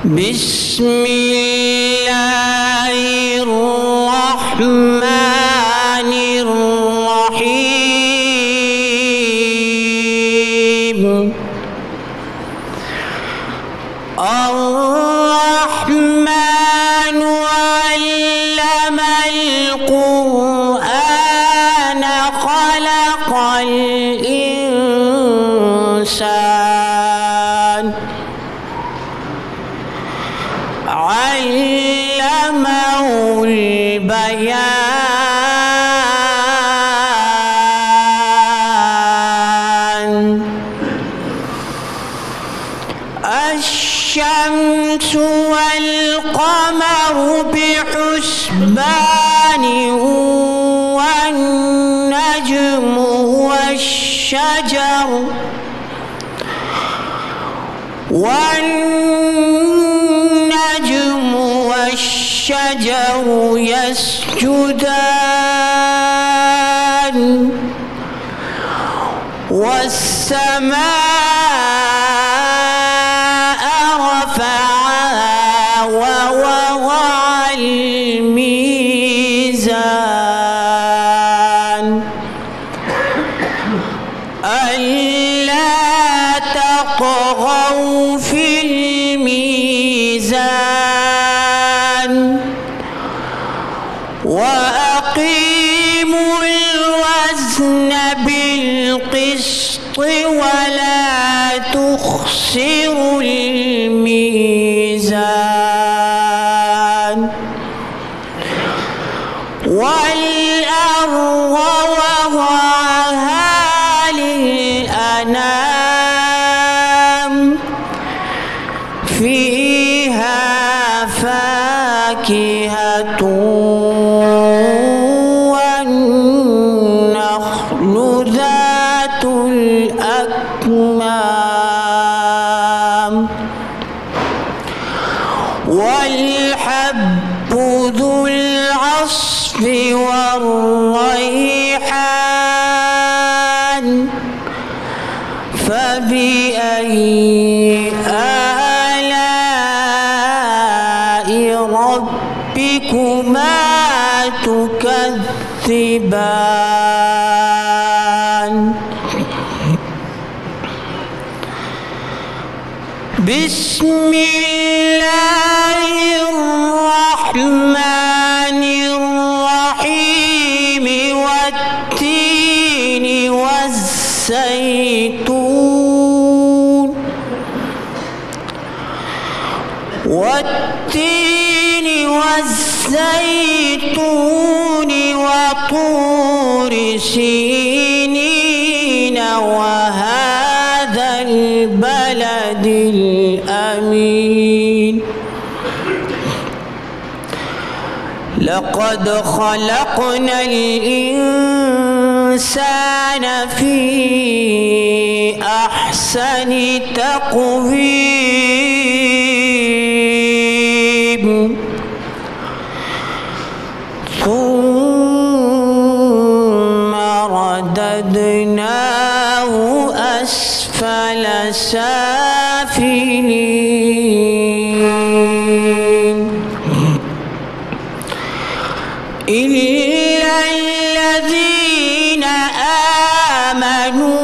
بسم الله الرحمن الرحيم. الرحمن علم القرآن خلق الإنسان علمه البيان. الشمس والقمر بحسبان والنجم والشجر يسجدان. والسماء رفعها ووضع الميزان ألا تطغوا في الميزان وأقيموا الوزن بالقسط ولا تخسروا الميزان. والأرض وضعها للأنام فيها فاكهة والنخل ذات الأكمام والحب ذو العصف والريحان. فبأي آلاء ربكما تكذبان. بسم الله الرحمن الرحيم. والتين والزيتون وطور سينين وهذا البلد الأمين. لقد خلقنا الإنسان في أحسن تقويم ثم رددناه أسفل سافلين إلا الذين آمنوا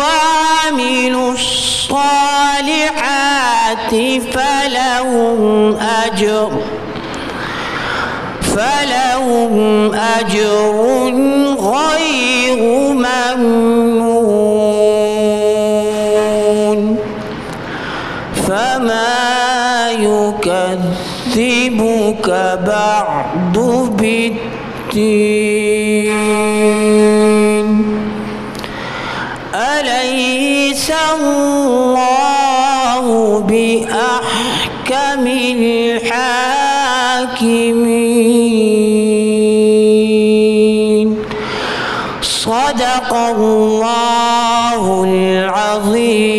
وعملوا الصالحات فلهم أجر غير ممنون. فما يكذبك بعد بالدين. أليس الله بأحكم الحاكمين. صدق الله العظيم.